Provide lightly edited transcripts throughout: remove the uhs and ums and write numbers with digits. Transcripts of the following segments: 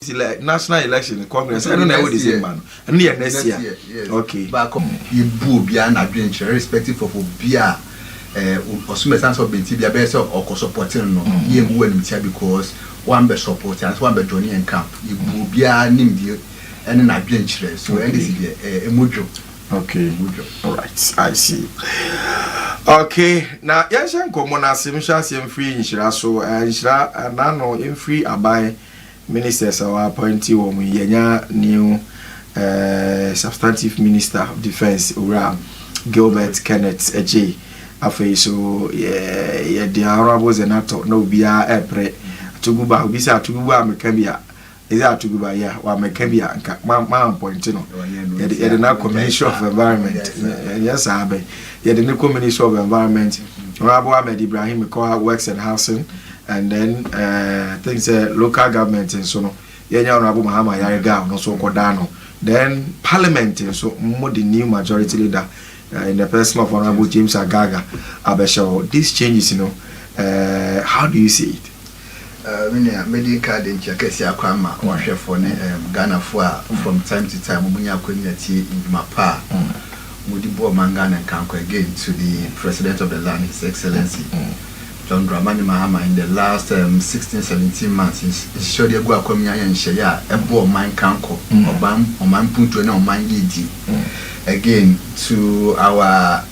national election Congress. I don't know what is it, man. And next year. Yes. Okay. But you boo beyond adventure, irrespective of beer. Or some sense of being Tibia best or supporting no. You wouldn't because one be support and one be joining and camp. You boo beyond Nimdi and an adventure. So, and this is a mujo. Okay. All right. I see. Okay. Now, yes, I'm coming as I'm free in Shira. So, Shira, and now in free abai ministers are appointed when we new substantive minister of defense, Gilbert Kenneth Ej. Afe so yeah the honorable senator no bia epre tuguba obi say tuguba ameka bia is that tuguba yeah wa ameka bia nka ma point no yeah the na commission of environment yes abe yeah the commission of environment honorable Ahmed Ibrahim ko works and housing and then things local government and so no yeah honorable Mahama Yarega no so ko no then parliament so more the new majority leader in the person of Honorable James Agaga Abeshaw. These changes, how do you see it? Medical in Chakesia Kwama or chef for Ghana from time to time, Munya community in Mapa, Mudibo Mangan and Kanko again to the President of the land, His Excellency John Dramani Mahama. In the last 16-17 months, he showed you go Komia and Shaya, a boy mine Kanko, or man Punto, no man Yidi. Again to our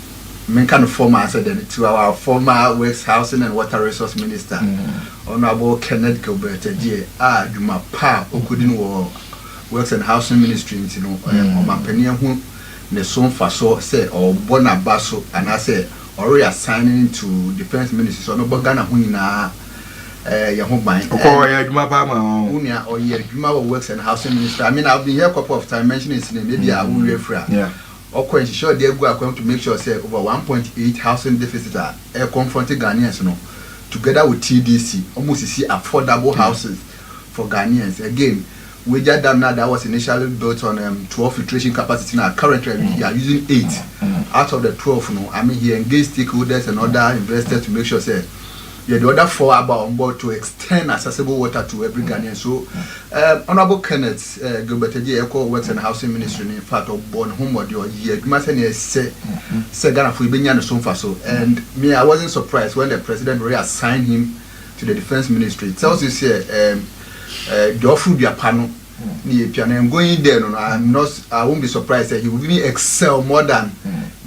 kind of former to our former Works Housing and Water Resource Minister, Honorable Kenneth Gilbert Ej. Juma Pa Okudin Works and Housing Ministry, my penny who ne son faso say or bona baso and I say or reassigning to Defense Ministry so no Ghana hunina Yahoban or Juma Works and Housing Minister. I mean I've been here a couple of times mentioning his name, maybe I will refer. Yeah. Or quite sure they are going to make sure say over 1.8 housing deficit are confronting Ghanaians together with TDC almost see affordable houses for Ghanaians. Again, we just done that was initially built on 12 filtration capacity. Now currently we are using 8 out of the 12. I mean he engaged stakeholders and other investors to make sure say the other 4 are on board to extend accessible water to every Ghanaian. So, Honorable Kenneth Gilbert Ej Works and Housing Ministry, in fact, of born homeward your year. You must say Ghana for Ibenya so. And me, I wasn't surprised when the president reassigned him to the Defense Ministry. It tells you here, the offer your panel. I'm going there. I won't be surprised that he will even excel more than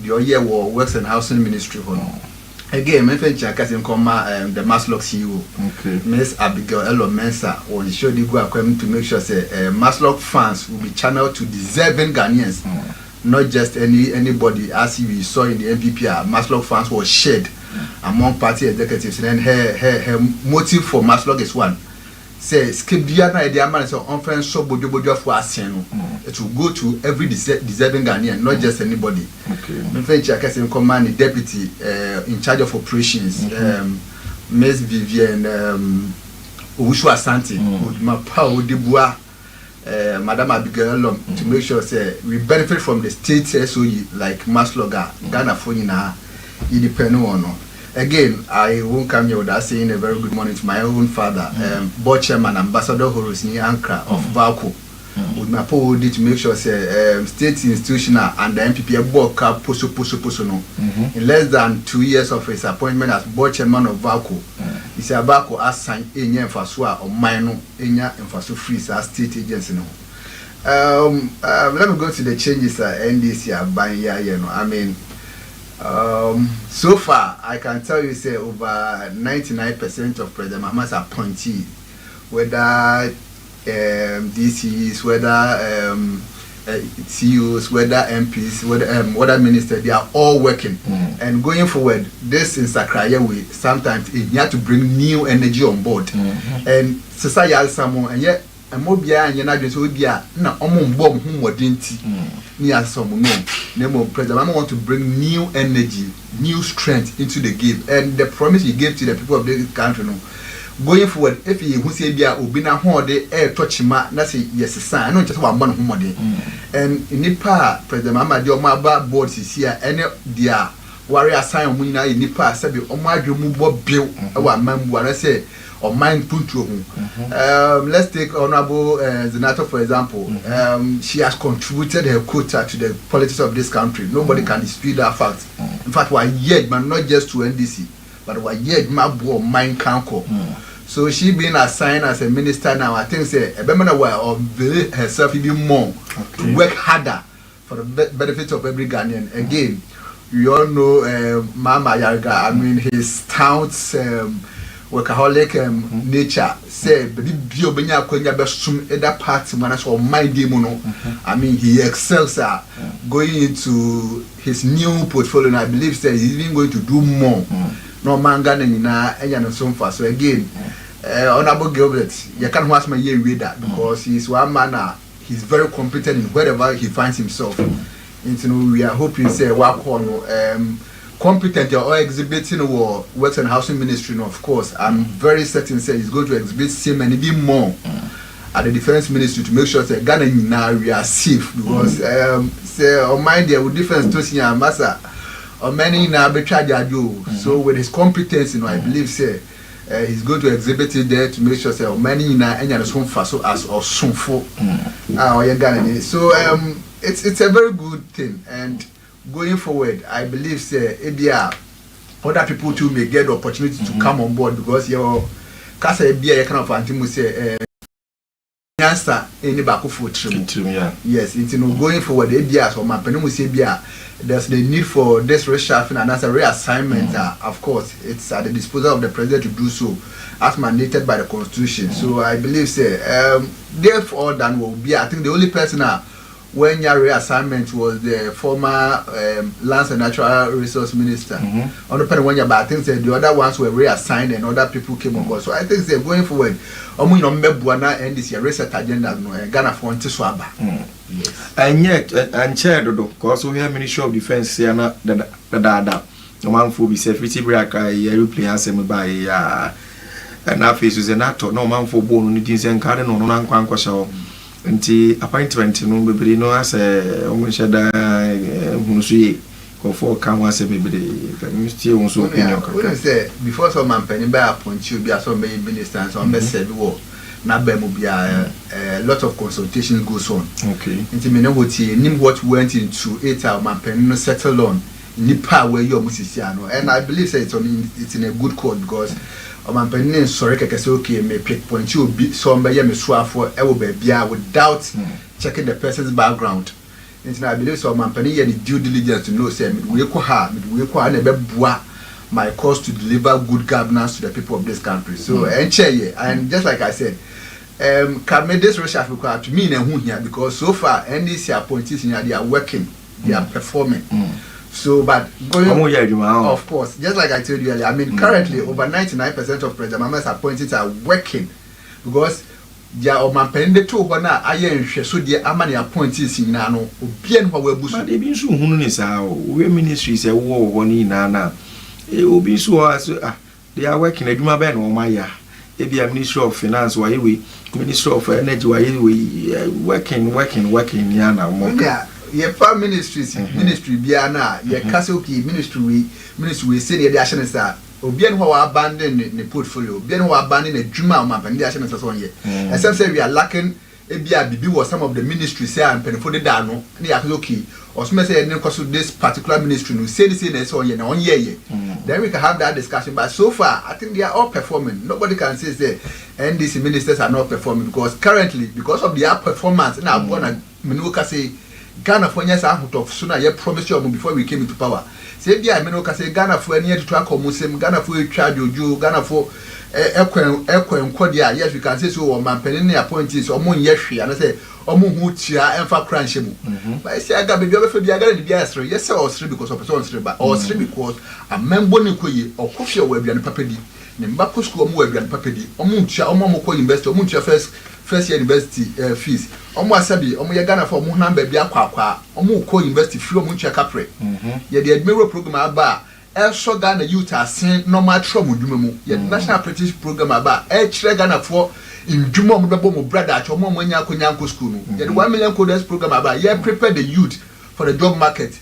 the year Works and Housing Ministry. Again, my friend Chakasim Koma, the Maslock CEO, Miss Abigail Elo Mensa, or the show they go according to make sure say Maslock funds will be channeled to deserving Ghanaians, not just anybody. As we saw in the MPPR, Maslock funds was shared among party executives, and her motive for Maslock is one. Say skip Diana idea man so unfriend so bojo for aseno. It will go to every deserving Ghanaian, not just anybody. My friend Chakasim Command the deputy in charge of operations, Miss Vivian Owusu Asante, my power Debua, Madam Abigail to make sure say we benefit from the state SOE like Masloga, Ghana Fonina, independent or no. Again, I won't come here without saying a very good morning to my own father, board chairman, Ambassador Horosni Ankra of Valco. With my poor to make sure say state institutional and the MPP board cap poso no. In less than 2 years of his appointment as board chairman of Valco, he said Valco assigned Enya Fasua or Mino Enya and Fasu Freeze as state agency no. Let me go to the changes at NDC are buying here, I mean. So far, I can tell you, say over 99% of President Mahama's appointees, whether DCs, whether CEOs, whether MPs, whether ministers, they are all working. And going forward, this in Sakraya way, sometimes you have to bring new energy on board. And society someone, and yet. And more behind your address would be a no bomb whom or didn't near some no president. I want to bring new energy, new strength into the game. And the promise he gave to the people of this country no. Going forward, if he who say be a ubina horde air touch ma that's yes sign, I know just one home and in Nipa, President Mama Dioma boards is here any dear warrior sign winner in Nipa said, oh my, you move bill, our man, what I say. or mind punto. Let's take Honorable Zenato for example. She has contributed her quota to the politics of this country. Nobody can dispute that fact. In fact, we're yet, but not just to NDC, but we're yet Mabu mind canko. So she being assigned as a minister now, I think say a woman will avail herself even more to work harder for the benefit of every Ghanaian. Again, we all know Mama Yarga. I mean, his stout workaholic nature. Say, but you be able to best either party when I saw my demon. I mean, he excels at going into his new portfolio, and I believe that he's even going to do more. No man Ghanaian and so far. So again. Honorable Gilbert, you can't watch my year with that because he's one man. He's very competent in wherever he finds himself. And we are hoping say work on competent or exhibiting or works and housing ministry. No, of course, I'm very certain say he's going to exhibit same and even more at the defense ministry to make sure that Ghana now we are safe because say on my dear with difference to see massa or many now be charged. So with his competence, I believe say. He's going to exhibit it there to make sure that many in any home so as or soon for so it's a very good thing, and going forward I believe say other people too may get the opportunity to come on board because your casa be kind of anti say answer any back for yes it's going forward so my penum say there's the need for this reshuffling and as a reassignment. Of course, it's at the disposal of the president to do so, as mandated by the constitution. So I believe, say, therefore, that will be. I think the only person when your reassignment was the former Lands and Natural Resource Minister. On the pen when you, but I think the other ones were reassigned and other people came on board. So I think they're going forward. And this year reset agenda Ghana for Swaba. Yes. And yet, and chair do because we have Ministry of Defense here na the dada. No man for be safety break aeroplane asem by and now faces an actor. No man for bone in this and cardinal no nan kwan kwasha. Nti appointment no bebre no as omunshada hunusuye go for kan wase bebre ministry won so opinion ka. We say before some man penny by appoint you be some ministers on be said wo na be mo bia a lot of consultation goes on. Okay. Nti me no hoti nim what went into it our man penny no settle on nipa where you musisi no, and I believe say it's in a good code because man penny sorry keke say okay me pick point you be some be me suafo e wo ba bia without checking the person's background. Nti I believe so man penny the due diligence to know say we ko na be boa my cause to deliver good governance to the people of this country. So and just like I said, can make this research required to me and who here because so far NDC appointees they are working, they are performing. So, but going of course, just like I told you earlier, I mean currently over 99% of President Mama's appointees are working because they are on my pen the two when I am so the amani appointees in Nano, bien what we're busy. They been so who how we ministries a war one in Nana. It will be so they are working a Juma Ben or Maya. It be a Ministry of Finance, why we Ministry of Energy, why we working, Yana. Your farm ministries, ministry Biana, your Kasuki ministry say the action is that Obian who abandon the portfolio, Bien who abandon a Juma map and the action is on here. And some say we are lacking a BB or some of the ministries say and for the Dano, the Akuki, or some say this particular ministry no say the same on year. Then we can have that discussion. But so far, I think they are all performing. Nobody can say NDC ministers are not performing because currently, because of their performance, and I'm gonna Menuka say Ghana for years out of sooner you promised you before we came into power. Say yeah, Menuka say Ghana for any to track or Muslim, Ghana for charge you, Ghana for Equen Kodia. Yes, we can say so. Or man penny appointees or moon yeshi, and I say Omuhutia and for crunchable. But I say I got to be able to be a yes or three because of person three, but or three because a member Nikui or Kofia will be an papedi. Nembako school mu and papedi. Omuncha, Omoko investor, Omuncha first year university fees. Omo asabi, omo ye Ghana for Muhan baby akwa, Omo co university free Omuncha capre. Ye the admiral program aba. So Ghana youth are saying normal trouble dumu. Ye national apprenticeship program aba. Ghana for in Juma mo brother at Omo Mwanya Konyanko school. Ye the 1 million coders program aba. Ye prepare the youth for the job market.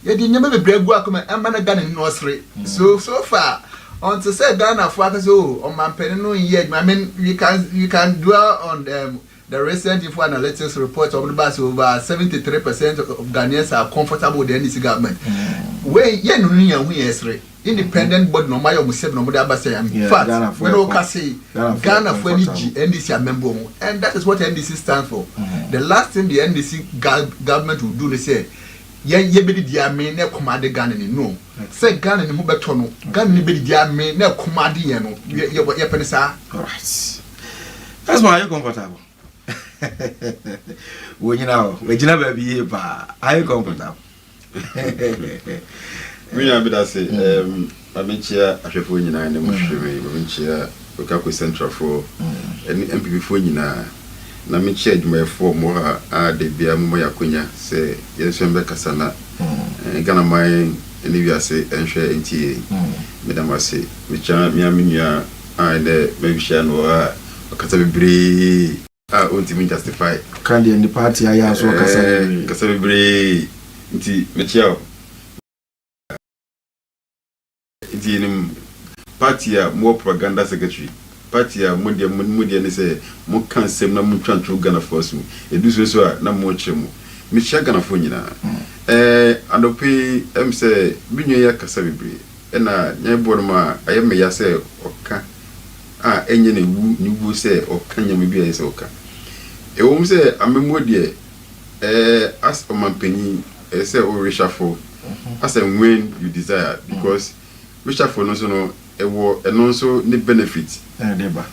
Ye the nyame be bregu akoma emana Ghana nursery. So far On to say Ghana for on my penny yet. I mean, you can dwell on the recent info analytics report of the bus over 73% of Ghanaians are comfortable with the NDC government. When you independent body no matter what say no matter say in fact when we say Ghana for NDC member and that is what NDC stands for. The last thing the NDC government will do they say ye be di ame na command Ghana ni no say Ghana ni mo beto no Ghana ni be di ame na command ye no ye penisa. All right, that's why you comfortable. We baby pa are you comfortable? Me na be that say abenchia ahwefo nyina na mo hweme abenchia okako central for MPP fo nyina na me chia adwumayefo mo a de bia mo yakonya se yenso kasa na Ghana mai eni wiase enhwe ntie medam ase me chia me amenya a de me bia no a kasa bebre a ontimi justify kan the party aya so kasa bebre nti me chia the party more propaganda secretary party media ne say mo kan sem na mo twantro Ghana force mu edu so na mo chemu me chia Ghana fo nyina anope say binyo ya kasa bebre na nya bono ma ayeme ya say oka enye na wu say oka nya me bia say oka wo say amemo de as omampani say o reshafo as and when you desire because reshafo no so no so the benefit deba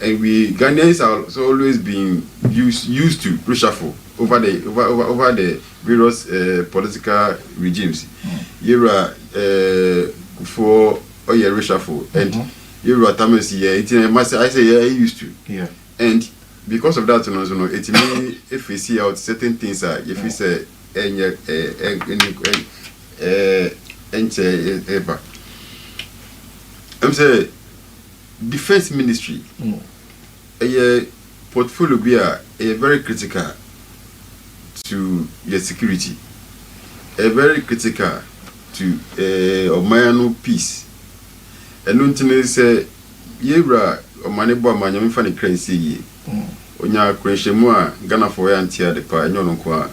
and we Ghanaians are so always being used to reshuffle over the various political regimes. Yera for reshuffle and Yera Tamasi I say used to and because of that it may if we see out certain things if we say I'm say defense ministry a portfolio be a very critical to your security, a very critical to Omayano peace. And nothing say yera Omanebo Manyami Fanny Crazy Onya Crenchemua Ghana for Antia the Pa Nyonkwa.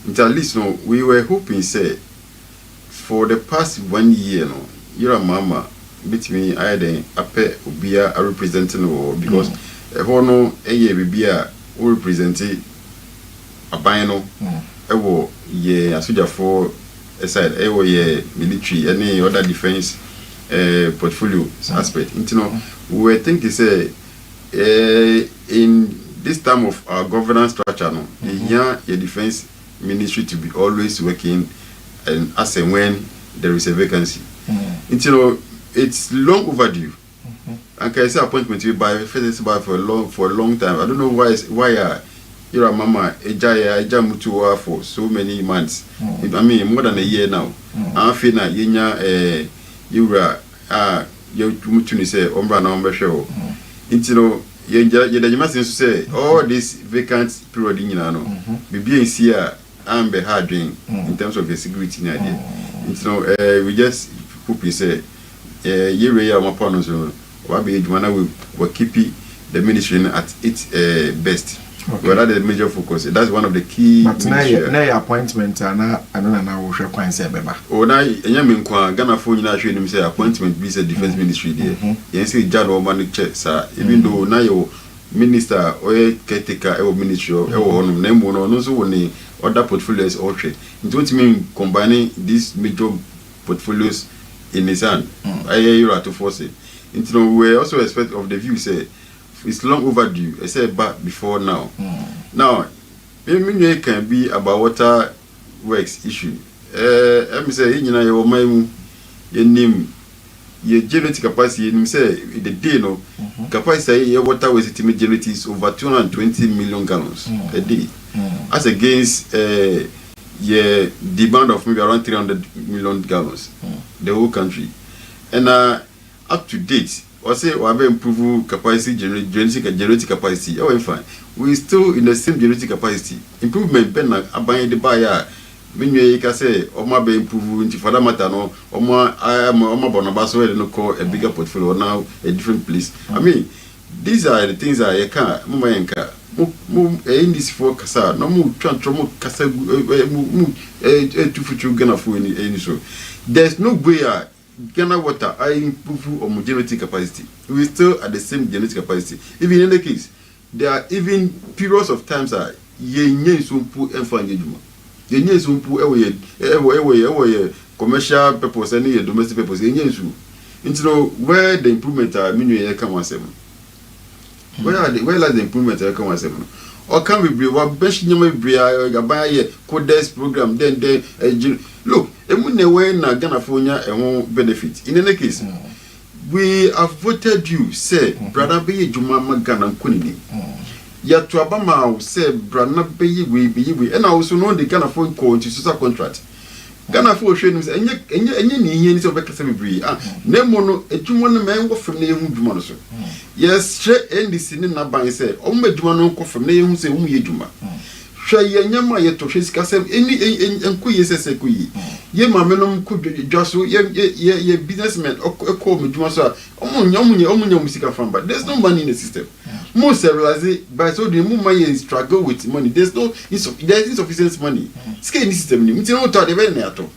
At least no, we were hoping say for the past 1 year no, you're a mama. Between I then ape ubia a representing or because a hono bibia who represented a bino ewo ye asuja for a side ewo ye military any other defense portfolio aspect. You know, we think to say in this time of our governance structure no your defense ministry to be always working and as and when there is a vacancy. You know, it's long overdue. And can I say appointment you by for a long time. I don't know why you're a mama eja mutuwa for so many months. I mean more than a year now. I feel na yenya yura you mutu ni say ombra na ombe show. You know you say all this vacant period in no. Bibi in here and be hard in terms of the security idea. You know we just hope you say year my partners will keep the ministry at its best. Okay. Well, that's the major focus. That's one of the key. But now appointment I don't know what quite say beba. Oh, now Ghana phone na show him say appointment be the defense ministry there. You say Jado man check sir. Even though now your minister or caretaker or ministry or on name no so when other portfolios all trade. It don't mean combining these major portfolios in his hand. I hear you to force it. You know, we also expect of the view say it's long overdue. I said back before now. Now, maybe can be about water works issue. I'm saying you know your mind, your name, your generating capacity. You say the day no capacity your water was estimate generates over 220 million gallons a day, as against yeah, demand of maybe around 300 million gallons, the whole country. And up to date, or say we have improved capacity, generating capacity. Oh, fine. We still in the same generating capacity. Improvement, Ben, buying the buyer, Meanwhile, can say, Oma be improved for that matter. No, Oma Bonabaso no call a bigger portfolio now, a different place. I mean, these are the things I can't. Mumayenka, in this for Kasa, no more transform Kasa, to future Ghana for any so. There's no way Ghana water I improve on genetic capacity. We still at the same genetic capacity. Even in the case, there are even periods of times that ye so put and find you. Ye so put away commercial purpose and domestic purpose. Ye so. Into where the improvement are meaning come 17. Where lies the improvement come 17? Or can we be what best you may be a buy codes program then look, way na Ghana Fonya and benefit. In any case, we have voted you, say, brother be Jumama Ghana Kunini. Yet to Abama say, brother be we, and I also know the Ghana phone call to social contract. Ghana for trainings and any of Becasabri. Nemono, a Jumana man from the young Jumanoso. Yes, straight and the sin in Naban say, O me Jumano from the young say, Juma. Shay Yama yet to his castle any and Kuyi. Ye Mamenum could just ye businessmen or call me Jumasa, Omunya musical farm, but there's no money in the system. Most civilized by so the Mumma struggle with money. There's insufficient money. Scale system, it's not the very nato.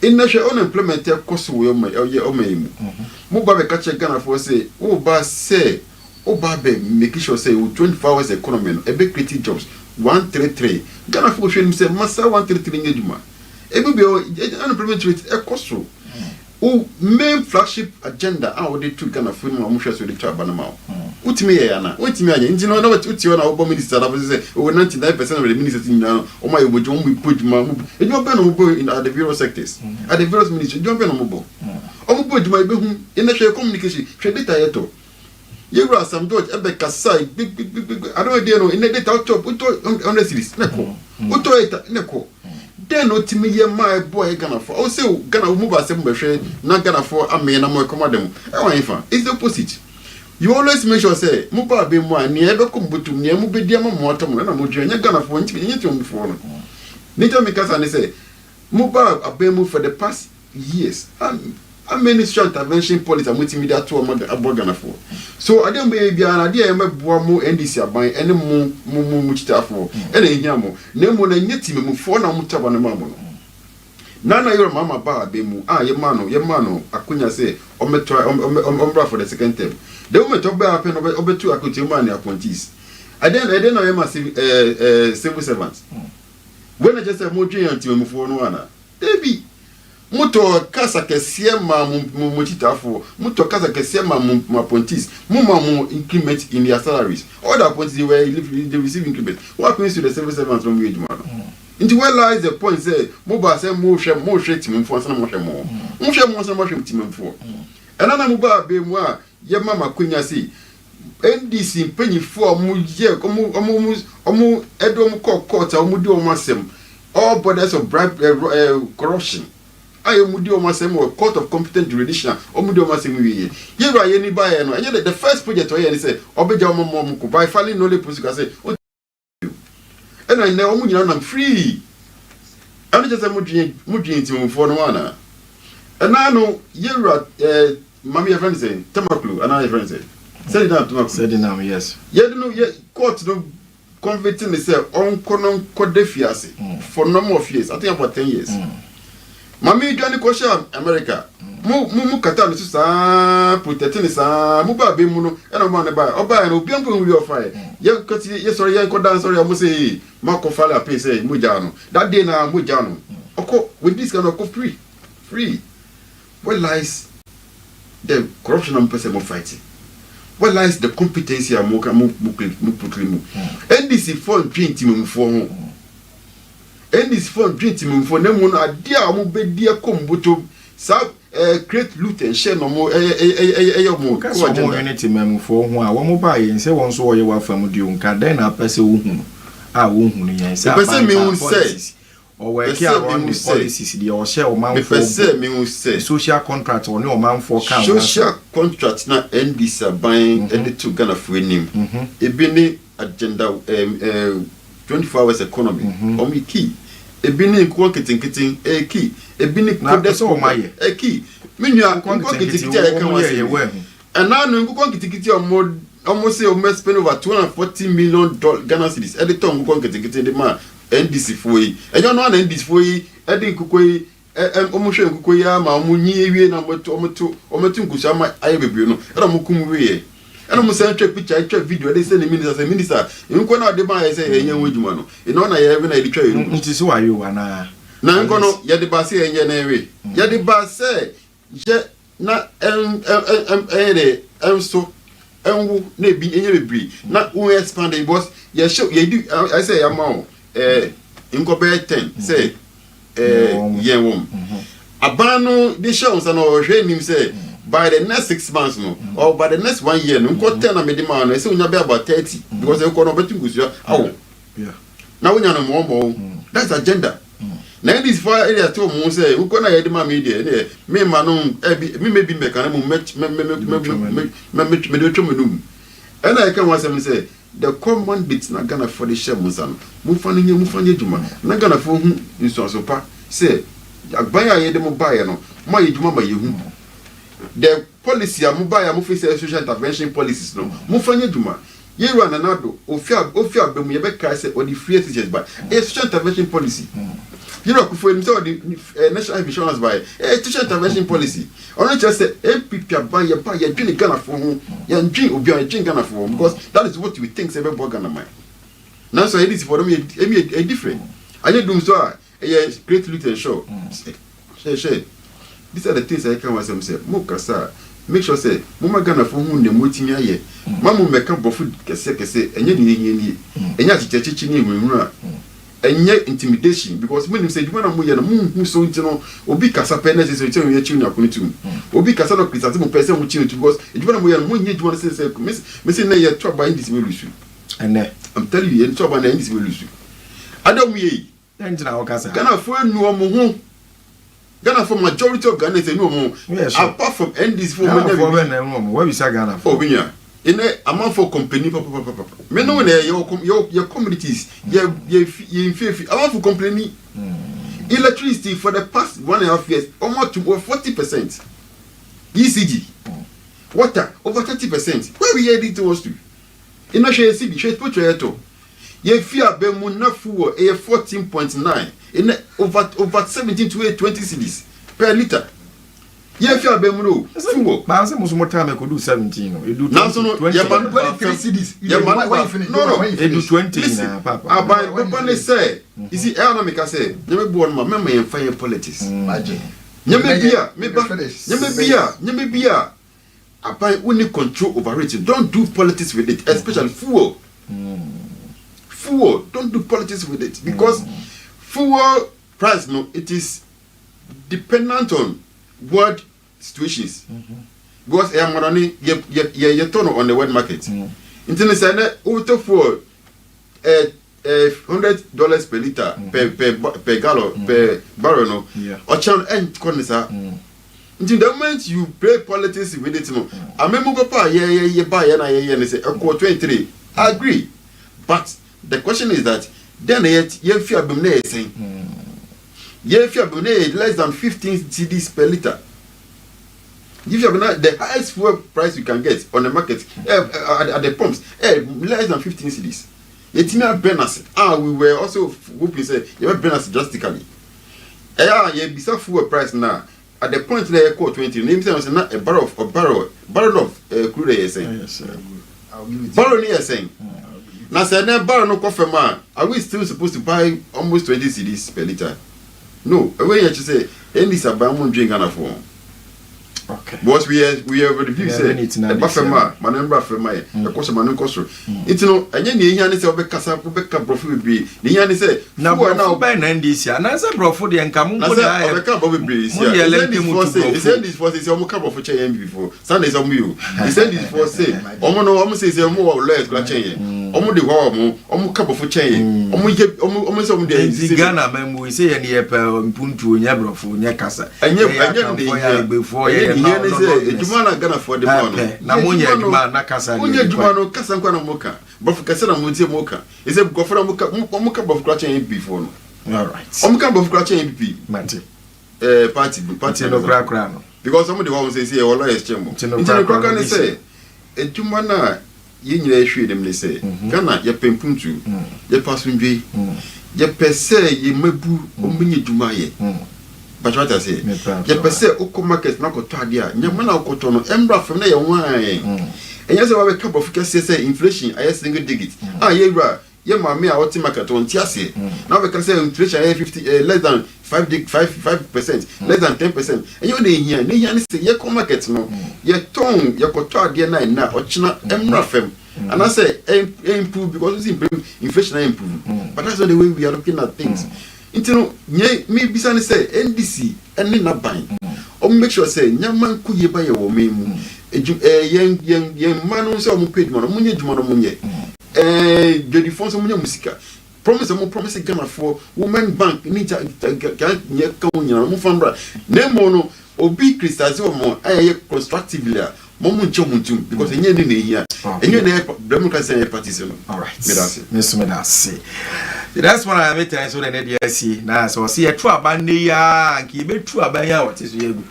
In national unemployment, cost will my Omeimu. Mubabe catch a Ghana for say, oh, Bas say, oh, Babe, making sure say, 24 hours economy, a big creative jobs, 133. Ghana for showing himself, Massa 133 in Juma. Every unemployment rate, a cost. Oh, main flagship agenda, I would do Ghana for Musha with the Chabanama. Utimiana, you know what you are about minister, I was say, over 99% of the ministers in now, oh my, would you put Mamu, and you're Ben in the various sectors, at the various ministry, you're Ben Omo. Omo, my boom, in the share communication, Shedita. You are some George Ebeka side, big, I don't know, in the data top, on the series, Neko, Neko. Then no Timmy, my boy, Ghana for also Ghana move as a not Ghana for a man, I'm more commodem. It's the opposite. You always make sure say, Muba be more near the Kumbutu, near Mubidiam, Mortam, and I'm going to Ghana for 20 minutes on the phone. Nita Mikasa say, Muba Abemu for the past years. A ministry intervention policy and multimedia to a Ghana for. So I don't be an idea, I'm a Boamo NDC by any more much for any yamo. Nemo and Yetim for no Mutabanamamo. Nana your mama bar bemu, Yamano, Acunya say, Ombra for the second term. The woman talk about over 2 Akutimani appointees. I then know massive civil servants. When I just said Moji and Tim for no Debbie. Muto kasa kesia ma muchita for muto kasa kesia ma appointees mu increment in their salaries. All the appointees they receive increment. What happens to the civil servants from wage man? Into where lies the point say Muba say more share team for some more team for. Another Muba be moi ye mama kunya say NDC penny for mu ye omu edom court omu di omasem all borders of bribe corruption. I am with you, court of competent jurisdiction, or Mudio you are any buyer, and yet the first project I say, Obeja Mom could buy filing no pussy. Say, and I know I'm free. I'm just a Mujin for no one. And I know you are Mammy friend saying, Tamaklu, and I friend said, set it up to said it now, yes. Yet no, yet court no convicting myself on Conon Codefiasi for no more years, I think about 10 years. Mami Johnny Kosha America. Mu kata ni sa protecting sa mu ba be mu no e no man ba oba no obi ampo we offer ye koti ye sorry ye ko dance sorry am say ma ko fala pay say mu ja no that day na mu ja no oko with this kind of free where lies the corruption am person mo fighting where lies the competency am mo proclaim NDC for dream team mu for ho and this for dream team for them one idea be dear combuto create loot and share no more more community mem for who a wo buy and say one so ye wa fam di unka den na pese wo hu a wo hu ni yan say pese me who say or we care around the policies the or share o man for pese me who say social contract or no man for can social contract na NDC buying and to Ghana for name e be ni agenda 24 hours economy key ebi ni nko keten eki ebi ni kodes o maye eki menua nko keten ya kan wase ana no nko keten omo say o spend over $240 million Ghana cedis e de ton nko keten de ma NDC foi ejo no na NDC foi e de nko yi omo hwe nko yi ama omo nyi ewie na ometu nkusa ma aye bebre no e mo kum wie and I'm saying, picture, video, they send the minister, you can not demand, say, and young woman. You know, I have an idea. It is why you are now. Now, I'm going to get the bass and Yanaway. Yet the bass say, yet not so, and maybe any breed, not who expanded was, yes, sure, you do. I say, I'm all, incorporate 10, say, young woman. Abano, the shows and all, him say. By the next 6 months, no, or by the next 1 year, no, got 10 and medimano, I say we be about 30 because they call betting with you. Oh, yeah. Now we know more. That's agenda. Now this 4 area 2 months say we gonna head my media. Me manon, me maybe mechanism match me. And I can once say the common bits not gonna for the share musam. Mufani juma. Not gonna for whom in so pa say. Agbanya ye dem buy no. Ma ye juma ma ye hu. The policy amubaya mufise social intervention policies no mufanye duma ye run anado ofia bemu ye be kai say or the free teachers by a social intervention policy you know for him say the national insurance by a social intervention policy only just say MPP aban ye ba ye dwini Ghana for ho ye dwin obi an dwin Ghana for because that is what we think say be Ghana man now so it is for them a different aye dum so a great Luton show share these are the things I can say. Mokasa, make sure say, Mama Ghana for whom the moting aye. Mamma make up of food, and yet, and yet, teaching and yet intimidation because when you say you want to move your moon, who so Obi Casa Penas is returning your tune, Obi Casano Crisatimo person with you because if you want to move your moon, you want to say, Missing your trouble by this will issue. And I'm telling you, and trouble by this will issue. I don't mean, Ghana for no more. Ghana for majority of Ghana is no more. Yes, apart from NDC for where we say Ghana for. Oh, in a amount for company, papa. Me know your communities, your amount for company. Electricity for the past 1.5 years, almost over 40%. ECG, water over 30%. Where we head it to us to? In a share CB, share put your head. Ye fear Bemuna fuel a 14.9 in over 17 to 20 cedis per liter. Ye fear Bemuno fuel. But I say most more time I could do 17. You do 20 cedis. No, they do 20. Papa. About the say, you see, Economic say, never born my memory and fire politics. Imagine. Nyame About only control over it. Don't do politics with it, especially fuel. Fuel, don't do politics with it because fuel price no, it is dependent on world situations. Because I am money you turn on the world market. International auto fuel $100 per liter per gallon per barrel no. Or chan end corner. Until the moment you play politics with it no. I remember papa ye buy and say 23. I agree, but the question is that then yet ye fear bumne saying ye fear bumne less than 15 cedis per liter. If you have the highest fuel price you can get on the market at the pumps, less than 15 cedis. Yet me burn us. We were also hoping say you burn us drastically. Ye bisa fuel price now. At the point they quote 20, name say not a barrel of crude they saying. Barrel near saying. Now, say, barrel no coffee man. Are we still supposed to buy almost 20 cedis per liter? No. When you say, any sabam drink Ghana for. Okay. Because we have review say, a buffer man, my number for my, a cost of my cost. It's no, and then the Yannis of Becassa, Becca Profit be. The Yannis say, now by 90s, and I said, bro, for the income, I can't over breeze. He said this for this cup of chain before. Sundays on you. He said this for say, almost says more or less, almost the warm, almost cup of chain, almost some days. Ghana, man, we say, and here, Puntu, Yabro for Yakasa, and you before you. Jumana Ghana for the morning. Namunya Jumana Casa, Jumano Casankwana Moka, but for Casana Mutia Moka. Is a Gofra Moka of clutching before. All right. Can both crash MPP. Mate. Party no crack. Because somebody wants to say, "Oh, lawyers, chemo." It's no crack. Say, "A tumana, you need to them." They say, "Kana, you pay punchu, you pass windy, you per se, you mebu, umini jumaye." But what I say, you per se, oko market na kotadia, nyamana okotono, embra from there wine. And yes, I have a cup of say inflation, I single digit. Ah, yeah, yeah, mammy, I want to market on Tiasi. Now we can say inflation less than 5%, less than 10%. And you're here, and say, you come market no, your tongue, your cotar, dear nine now, or china, emrafem. And I say, improve because inflation improve. But that's not the way we are looking at things. Into maybe say NDC and then not buying. Or make sure say, Yaman could you buy your woman? Young man who saw paid money, money. The defense of musica. Promise a more promising Ghana for women bank need to get Mufambra. Nemono or be crystals more constructively. Momunchum because in any year and you're democracy partisan. All right, Miss Medasi. That's what I met. I saw the NDC now. So see a true abandia and keep it true abaya. What is you?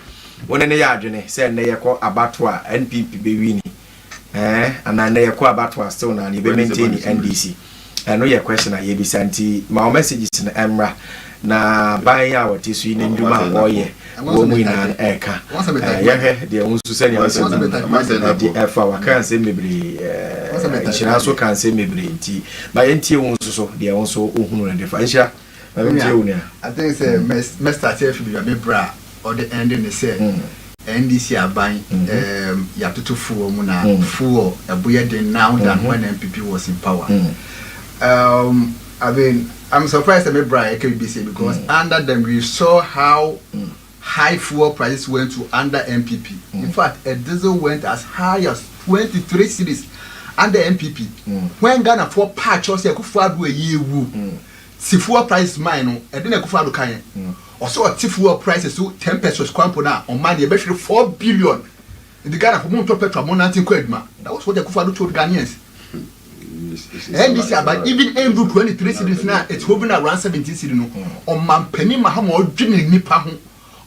One in a yard, say they call abattoir NPP be and then they call abattoir still now. You be maintaining NDC. I know your question. I be sent my messages in the Emra. Na buying out is in Induma boy, woman and Eka. Yeah, the ones to send the F. I can't say maybe she also can't say maybe tea. By NT also, they are also and differential. I think it's Mr. Tiff bra or the ending is said. NDC are buying you have to fool Muna, fool a boy now than when MPP was in power. I mean, I'm surprised that Brian KBC because under them we saw how high fuel prices went to under MPP. In fact, a diesel went as high as 23 cities under MPP. When Ghana for patch or say Kufuadu a year woo, see fuel price mine, and then Kufuadu Kanye. Also, a fuel prices to 10 pesos quampona on money, especially 4 billion in the Ghana for Monto Petra Monantin Quedma. That was what the Kufuadu told Ghanaians. And this year, but even in 23 cities now, it's hovering around 17 cities. On man penny maham or drinking Nipahu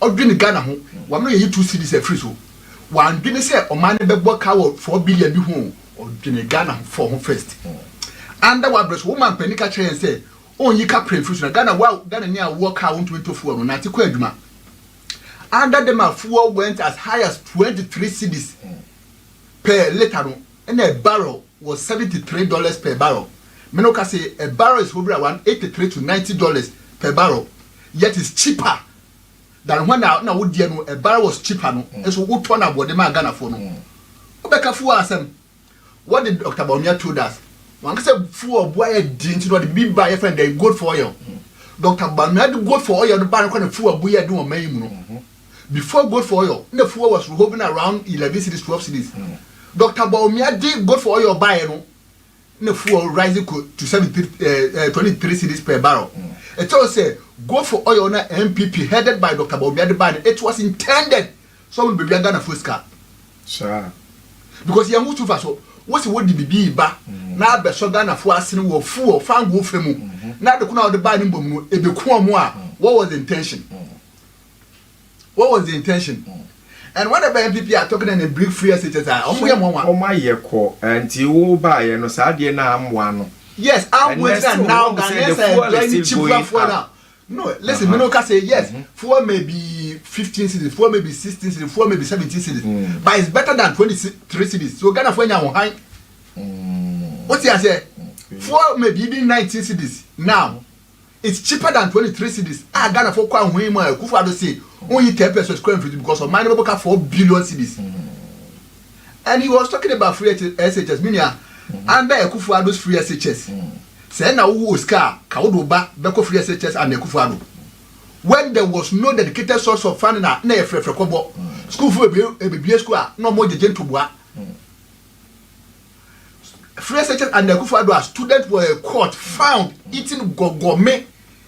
or drinking Ghana. One of you 2 cities a free so. One didn't say or man be work out 4 billion home or drinking Ghana for home first. And the one woman penny catcher and say, oh, you can't pray for Ghana. Wow, Ghana near work out 24 on 90 quidma. Under them, our fuel went as high as 23 cities per liter and a barrel was $73 per barrel. Menoka say a barrel is over around $83 to $90 per barrel. Yet it's cheaper than when now would you know a barrel was cheaper no. And so what turn about the man Ghana for no. Obeka fuwa asem. What did Dr. Baumia told us? One said fuwa boy didn't know the big buy friend they good for oil. Dr. Baumia do good for oil the bar when fuwa boy do a main. Before good for oil, the fuwa was hovering around 11 cities, 12 cities. Dr. Baumia did good for oil buy no fuel rising to 23 cities per barrel. It also said go for oil na MPP headed by Dr. Baumia the ban. It was intended so will be Ghana first car. Sure. Because you move too fast. So what's what did be ba na be so Ghana for asini wo fuel fan go femu. Na the kuna the ban mbom e be ko mo a what was the intention? What was the intention? And what about MPP are talking in the brick free SHS? Oh my year call and you buy and no Sadia now one. Yes, I'm with now now. No, listen, Menoka say yes, 4 maybe 15 cities, 4 maybe 16 cities, 4 maybe 17 cities. But it's better than 23 cities. So Ghana for now high. What you say? 4 maybe even 19 cities. Now it's cheaper than 23 cities. Ghana for quite way more. Kufuado say only 10 pesos square feet because of money about 4 billion cities. And he was talking about free SHS, meaning under Kufuado's free SHS. Say now who is car, Kaudoba, Beko free SHS and Kufuado. When there was no dedicated source of funding, school for a BBS school, no more the gentleman. Free SHS and Kufuado, students were caught, found eating gourmet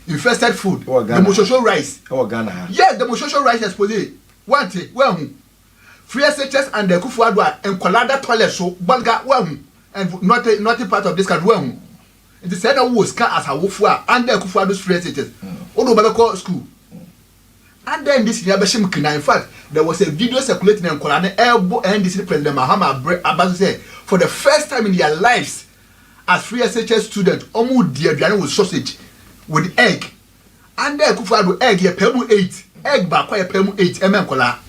infested food, the Moshosho rice. Ghana. Yes, the Moshosho rice exposé. One thing, well, free SHS and the Kufuadwa and Kolada toilet so Balga, well, and not a part of this country, well. It is said that was car as a wofua and there kufu those free SHS. Odo baba school. And then this year in fact there was a video circulating in Kolane elbow and this President Mahama Abasu said for the first time in their lives as free SHS students, almost dear with sausage with egg. And there kufu egg ye pemu 8. Egg ba kwa ye pemu 8 kola.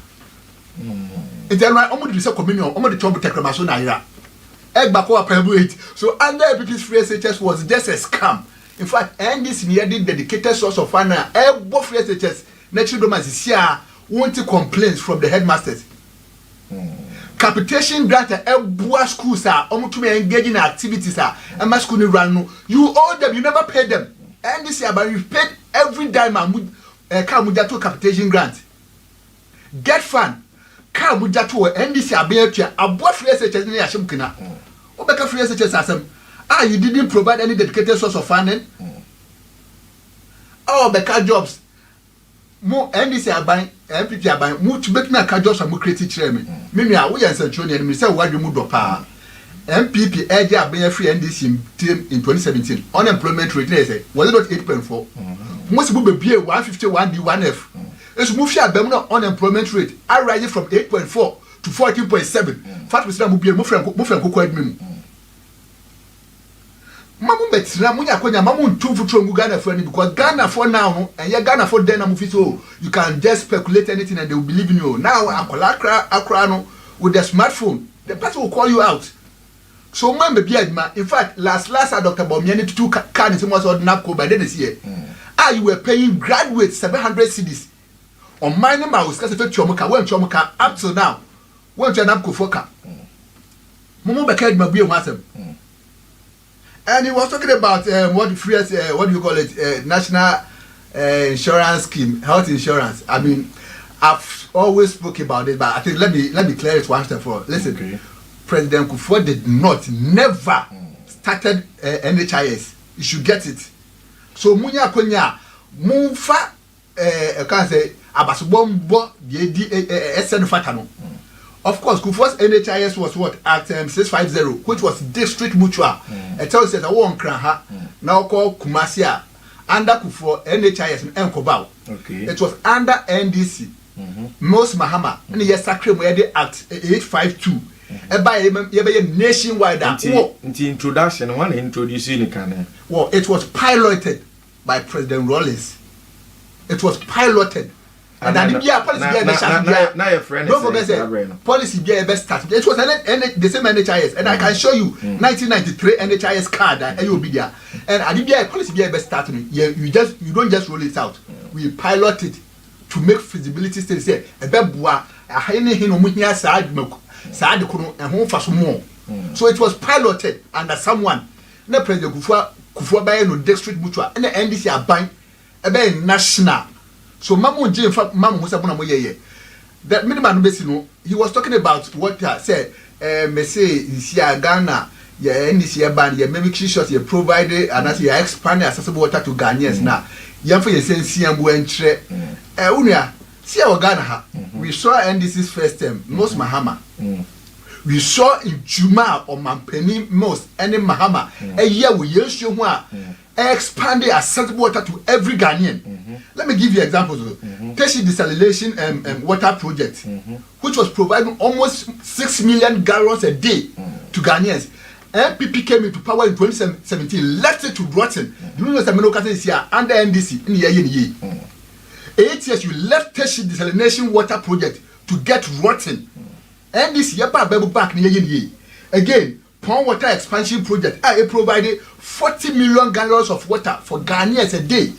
It's right almost the communion, almost the trouble techramaso naira. Egg ba kwa pemu 8. So under people's free SHS was just a scam. In fact, and this near the dedicated source of funding elbow free SHS. Natural domains is here wanting complaints from the headmasters. Capitation grant a schools are almost to be engaging in activities are and my school run. You owe them, you never pay them. And this year, but you paid every dime and to capitation grant. Get fund. Come to and this year, be a boy free SHS near Shimkina. Obeka free SHS as you didn't provide any dedicated source of funding. Oh, Beka jobs. Mo NDC aban MPP aban mo to make me aka just am create chairman me nua wo yan sanchoni and me say wadwe mu do pa MPP eje aban free NDC team in 2017 unemployment rate say was it not 8.4 mo se bo bebie 151 D1F esu mo fi abam na unemployment rate I rise from 8.4 to 14.7 fat we say mo bie mo friend kokko admin Mamu betra munya kwanya mamu ntumfu trongu Ghana for any because Ghana for now and ya Ghana for then so you can just speculate anything and they will believe in you. Now akra no with the smartphone the person will call you out. So man be adma in fact last Dr. Bomiani to 2 card in someone's NAPCO by then this year. You were paying graduates 700 cedis on minimum house cause if chomoka when chomoka up to now when to NAPCO for car. Mumu be ked mabuye wasem. And he was talking about what do you call it? National insurance scheme, health insurance. I mean, I've always spoken about it, but I think let me clear it one step for. Listen, okay. President Kufuor did never started NHIS. You should get it. So munya konya mufa I can't say abasubombo di SN fatano. Of course, Kufuor's NHIS was what at 650, which was District Mutual. It tells us that one craha now called Kumasia under Kufuor NHIS and Nkobao. Okay. It was under NDC. Most Mahama and yes, Sacre Mwede Act 852. By nationwide. Introduction one introducing the well, it was piloted by President Rawlings. It was piloted. And policy be a best start. It was the same NHIS, and I can show you 1993 NHIS card that you be there. And I did policy be a best start. You don't just roll it out. We pilot it to make feasibility studies. Say a bebwa a hine hino side and home for some more. So it was piloted under someone. Na President Kufuor by no District Mutual and the NDC are buying a national. So Mamu Jim Mamu Musabuna Moye. That minimum no, he was talking about what I said, me say in Ghana, NDC ban, maybe short you provided and as you expand accessible water to Ghanaians now. Yam for your sense CMU entre Unia, see our Ghana. We saw NDC's first term, most Mahama. We saw in Juma or Mampeni most any Mahama. A year we use you expanded accessible water to every Ghanaian. Let me give you examples. Teshi desalination water project, which was providing almost 6 million gallons a day to Ghanaians. MPP came into power in 2017, left it to rotten. You know the is here under NDC in the year. 8 years you left Teshi desalination water project to get rotten. NDC yapa bebu back in the year. Again, pond water expansion project. It provided 40 million gallons of water for Ghanaians a day.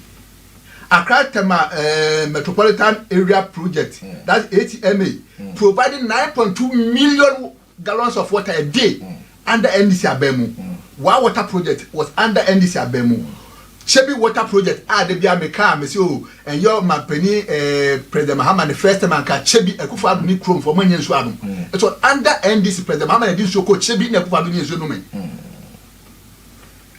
Accra Metropolitan Area Project, that's ATMA, providing 9.2 million gallons of water a day under NDC Abemu. One water project was under NDC Abemu. Chebi water project, the Biameka, Monsieur, and your Mampeni, President Mahama, the first time, Chebi, a Kufa Ni Chrome for Manian Swabum. It was under NDC President Mahama, and this so called Chebi Nakufa Zonomen.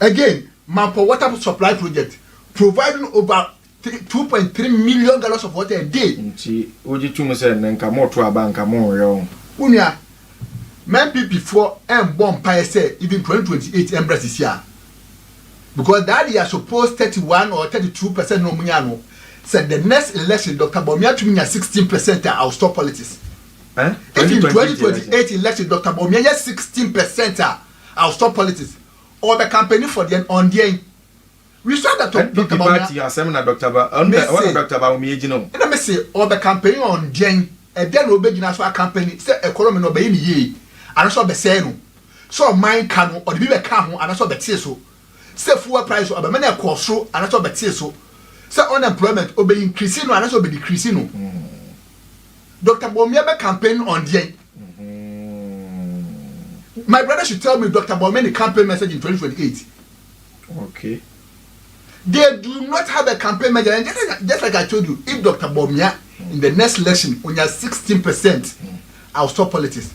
Again, Mampo water supply project, providing over 2.3 million gallons of water a day. Oji Chumusen and Kamo to a bank, Kamo. Unia, man, before and bomb pie say even 2028 embraces here. Because that year supposed 31 or 32% no munyano. Said the next election, Dr. Bawumia to me 16%. I'll stop politics. If in 2028 election, Dr. Bawumia 16%. I'll stop politics. Or the campaign for the on the end. We saw that Dr. Bawumia. Seminar Dr. Bawumia, you know. And I may say, or the campaign on Jen, and then obey national campaign, say a column obey ye, and I saw the same. So mine can or the baby can, and I saw the so. Say full price or the money cost so, and I saw the so. Say unemployment obey increasing, and I saw be decreasing. Dr. Bawumia campaign on Jen. My brother should tell me Dr. Bawumia campaign message in 2028. Okay. They do not have a campaign manager. And just like I told you, if Dr. Bawumia in the next election when you are 16%, I'll stop politics.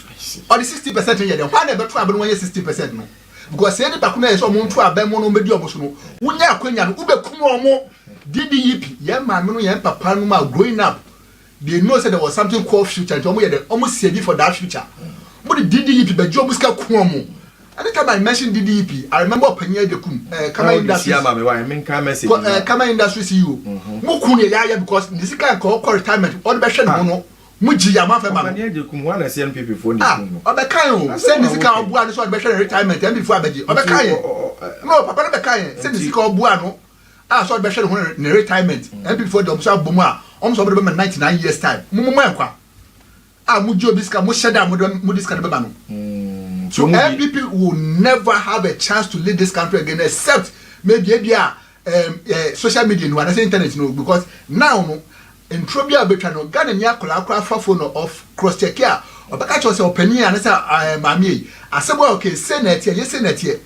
I see. Or the 60% in here, why never try when you 60% no? Because any bakuna is almost to a bemono media bosono. When you are Quenya, Ube Kumo, DDEP, young man, young papa, growing up, they know that there was something called future. They almost said it for that future. But the DDEP, the job is called Kuomo. Anytime I mentioned DDEP, I remember Penye de Kum, Kama Industries. Kama Industries CEO. Mukuni Yaya because this guy called retirement, all the best mono, Muji Yamafa. Penye de Kum, one CNP before this. Obekayo, send this guy Buano, so better retirement, and before Beji. Obekayo. No, Papa Obekayo, send this guy Buano, so better retirement, and before the Obsa Buma, almost over 99 years' time. Mumuanqua. Mujo Biska, Mushada, Mudiska Babano. So MPP will never have a chance to lead this country again, except maybe social media no, and internet no, because now no, in Trobia Betano, Ghana nya kola phone of cross check here. Obaka chose opinion and say mami. I said well okay, Senate here, yes Senate here.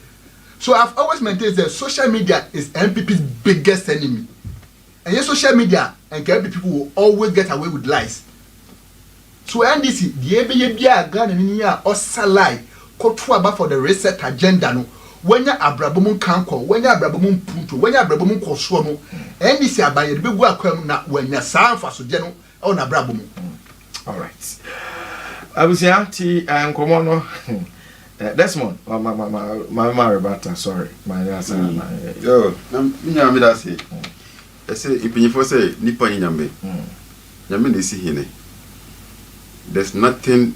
So I've always maintained that social media is MPP's biggest enemy, and yes, social media and MPP will always get away with lies. So NDC, the ABA Ghana niya osalai. About for the reset agenda no when ya abrabomun kanko when ya abrabomun punto when ya abrabomun koso no any say abaye de begu akwam na when ya sanfa so je no e na abrabomun. All right, abusia ti nkomo no Desmond my rebata sorry my answer yo nya me da say e say ipinifo say nipa nyame nyame na si hine. There's nothing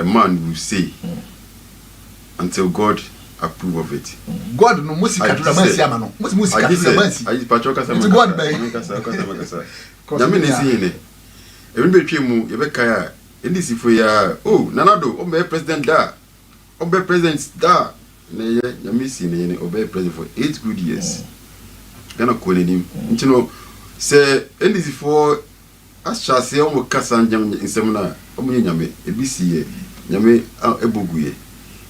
a man will say until God approve of it. God no musika to ramansi ama no. Musika to ramansi. I pachoka sama. It's God by. Kasa. Nyame ne si ne. Even betwe mu ye be kaya indi sifo ya oh nanado o be president da. O be president da. Ne ye nyame si ne o be president for 8 good years. Gana ko ne nim. Ntino se indi sifo asase o mo kasa njam nsem na o mo nyame ebisi ye. Nyame eboguye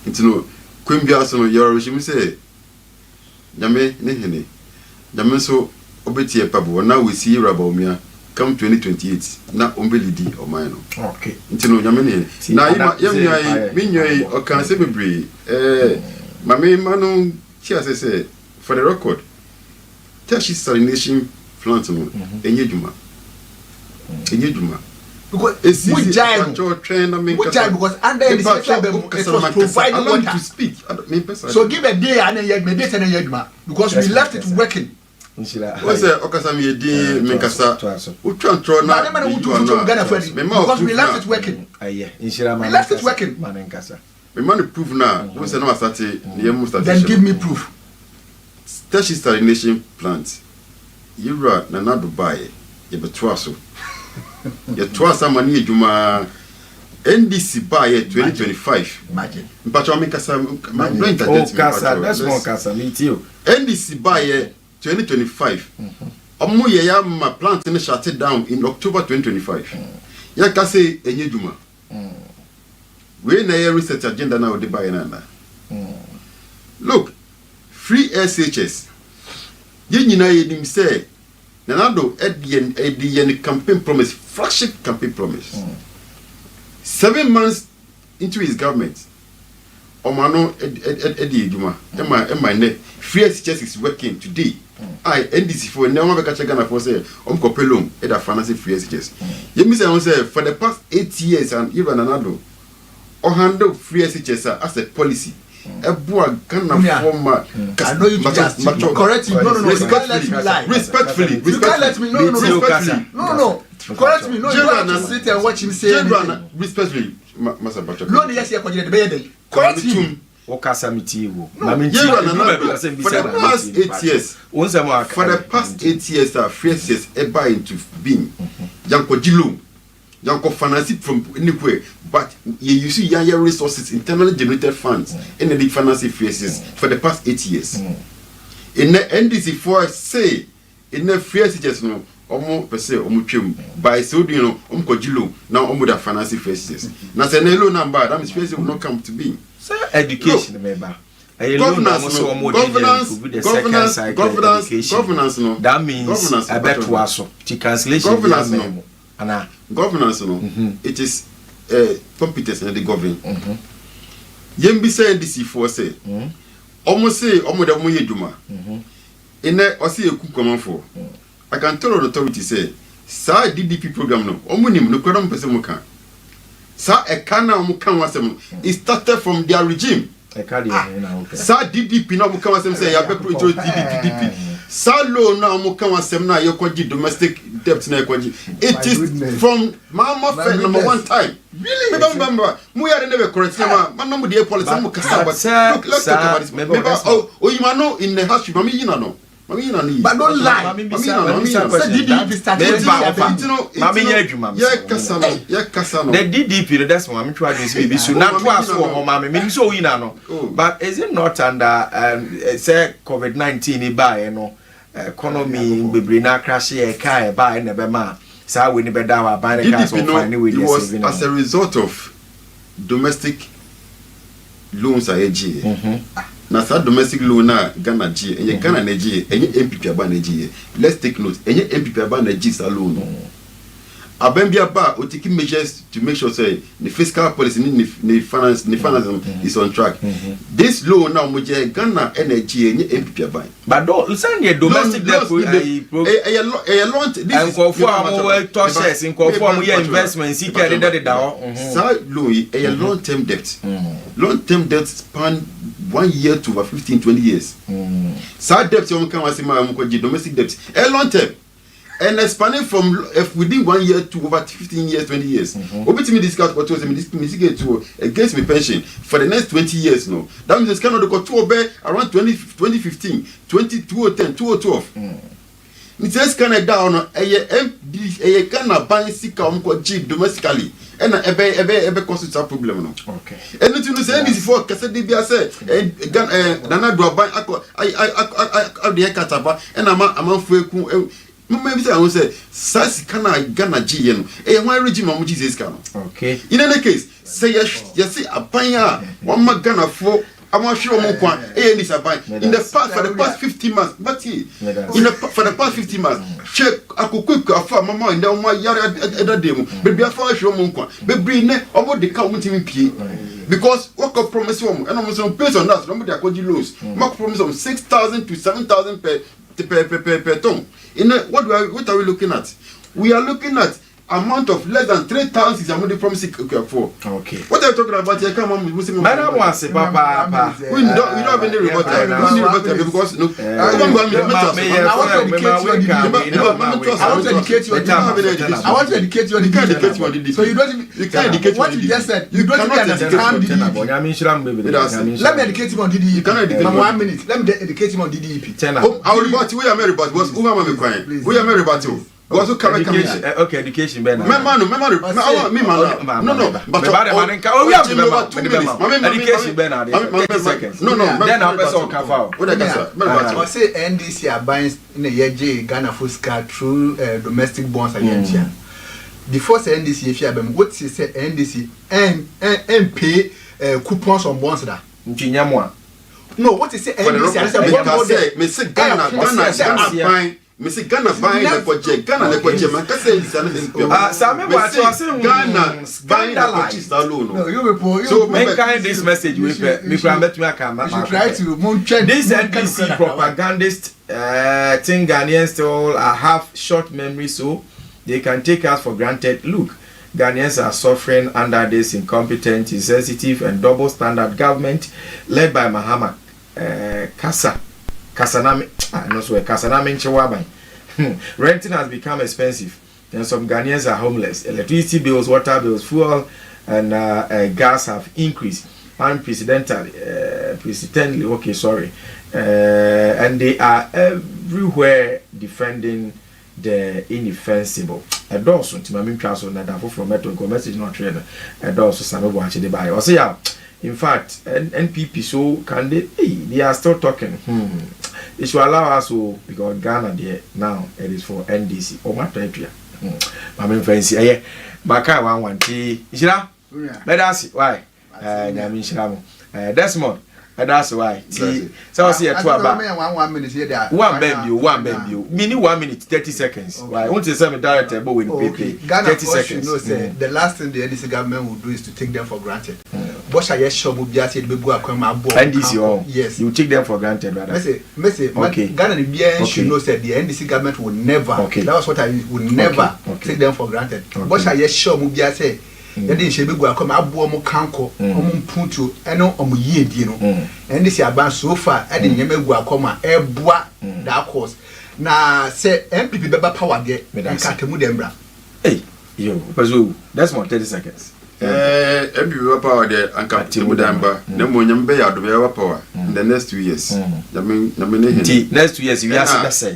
ntino kwembia so no yoro shim say nyame ne hene nyame so obetie pabo na we see Bawumia come 2028 na ombelidi oman no okay ntino nyame ne na yemnyai minnyai o kan se bebre mame manu chia say for the record tashi salination plant no enye djuma because it's because under the was providing water to speak. So give a day and because we left it working. What's the Okasami di Minkasa? Because we left it working. We left it working. We man prove now. What's the no then give me proof. Tashi salination plant. You are Nana Dubai. You be twaso. Ya twaasa mani ejuma NDC ba ye 2025 imagine mpacho amikasa that's more kasa me too NDC ba ye 2025 omo ye ya ma plant ne shut down in October 2025 ya kase enye juma we na ye research agenda na odi ba ye na look free SHS ye nyina ye nim say Nanado Edian campaign promise, flagship campaign promise. 7 months into his government, Omano Eddie Juma, Emma net, free SHS is working today. I NDC for no one catch a gun for say, Copelum, Eda Fancy free SHS. You miss say for the past 8 years and even another, or handle free SHS as a policy. Ebua Ghana former. I know you just correct me. No. You can't let me lie. Respectfully. You can't let me. No. Respectfully. No. Correct me. No, you can't sit and watch him say. Respectfully, Master Bacho. No, yes, you can do. Correct me. Okasamiti wo. For the past 8 years. For the past 8 years, our first years ever into being. Yanko Jilo. Yanko finance from anywhere. But you see your resources, internally generated funds, in the financing phases for the past 8 years. In the NDC for say, in the first years, no, almost per se, by so you know, Jilo, now almost the financing phases. Now, say no number, that means will not come to be. Education, remember. Governance, no. That means I bet to us. Translation. Governance, no. It is competence in the government. Yembi say this for say. Almost say, almost the money juma. In there, I see a cook command for. I can tell the authority say, "Sir, DDP program no. Omunim no kwadam pese mo kan. Sa ekana omu kan wasem. It started from their regime. Sa DDP na omu kan wasem say ya be pro DDP. Sa loan na omu kan wasem na yekwaji domestic debt na yekwaji. It is from mama friend number one time. Really? Remember, we are never correct. Man, no dey policy mo kasa but look, let's talk about this. Remember, oh, you know in the house, mami you know. But don't lie. Mami DDP started. The DDP, that's what I'm trying to say. So not was for mami. So you know. But is it not under say COVID-19 by you know economy bebre na crash e kai by na be ma. So we need better our buy the cars or find way they saving. As a result of domestic loans are na sa domestic loan na Ghana G enye Ghana na G enye MPP aba na G. Let's take note enye MPP aba na G sa loan. Abembia ba o taking measures to make sure say the fiscal policy ni finance is on track. This loan now mo je Ghana energy enye MPP aba. But don't listen the domestic debt a loan this is for our touches in for investment see carry that down. Sa loan a long-term debt. Long-term debt span 1 year to over 15-20 years. Sa debt you can say my domestic debt a long term. And expanding from within 1 year to over 15 years, 20 years. Obviously, me discuss what was to against my pension for the next 20 years. No, that means it's kind of the control around 2015, 2010, 2012. It says kind of down a kind of buying sick domestically. And ebe cause a problem no. Okay. And you say this before kase dey bia say Nana do ban I dey kataba and amanfo eku maybe say I will say sasi kana Ghana G no e wan regime am Jesus ka no. Okay. In any case say yes aban a one ma Ghana for I'm sure mo kwa this aban in the past for the past 50 months but for the past 50 months check akoko afa mama in the mo yare edadem baby afa sure mo kwa baby ne omo de ka mo timi pie because what could promise them and I'm some based on that somebody akoji loans mark promise them 6,000 to 7,000 per ton. In what are we looking at? We are looking at amount of less than 3,000 is amount of promising for. Okay. What are you talking about? You come on, Muslim. Madam was a papa. We don't have any rebuttal. We need rebuttal because no. I want to educate you on the DDP. So you can't educate what you just said. You don't understand DDP. Let me educate him on DDP. You cannot educate him. 1 minute. Let me educate him on DDP. I will rebut you. We are married, but who am I crying? We are married, but you. Okay, education ben. No. Education ben. 30 seconds. No. Then I person can file. I say NDC are buying in a year Ghana Fusca through domestic bonds against you. The first NDC if you have what she said NDC and pay coupons on bonds that. No, what is it NDC? I say Ghana me say Ghana buying the project Ghana the project man can say this Ghana buying the project alone. No, you report so make kind this message we try to this NDC propagandist think Ghanaians still have short memory so they can take us for granted. Look, Ghanaians are suffering under this incompetent, insensitive, and double standard government led by Mahama Kasanami Nchewabai. Renting has become expensive, and some Ghanaians are homeless. Electricity bills, water bills, fuel, and gas have increased unprecedentedly. And they are everywhere defending the indefensible. A dozen to my so that I from Metro go message not trainer. A dozen some watch the buy. Or say, in fact, NPP so can they are still talking. It should allow us to because Ghana there now it is for NDC or Matria. I mean, fancy, eh? Maka 1 Ishira, let us see why. Namin Shamo, Desmond. And that's why. So I see a 1 minute here. One baby, Mini 1 minute, 30 seconds. Why? I want to say, director, but with 30 seconds. The last thing the NDC government will do is to take them for granted. But I show will be said, NDC, yes, you take them for granted, rather. Okay. Ghana, the BN should know that the NDC government will never. Okay. That was what I would never take them for granted. But I show will be said. Yadi shebe go akoma abo omo kanko omo mpuntu eno omo yiedi no and this aban so far ade nyeme go akoma eboa that course na say MPP beba power there nka temu dem bra yo bazu that's more 30 seconds MPP beba power there nka temu dem bra na mo nyembe ya do beba power in the next 2 years na me next 2 years you are say say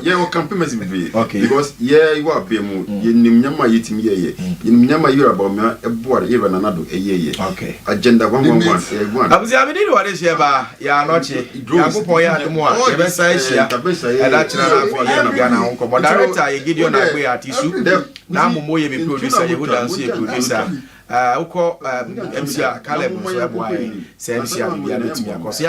yeah campaign message be because yeah you are pay mu yenim nyama yitimi ye yenim nyama you about me eboa the even anado eye okay agenda 111 abuzi abidi do wade share ba ya noche yakopon ya demo a ye be sai share e da chira na for Ghana ho ko director ye Gideon Agbe atisu na momo ye be producer ye go dance ye producer uko MC Caleb so eboa say MC abia no timi akoso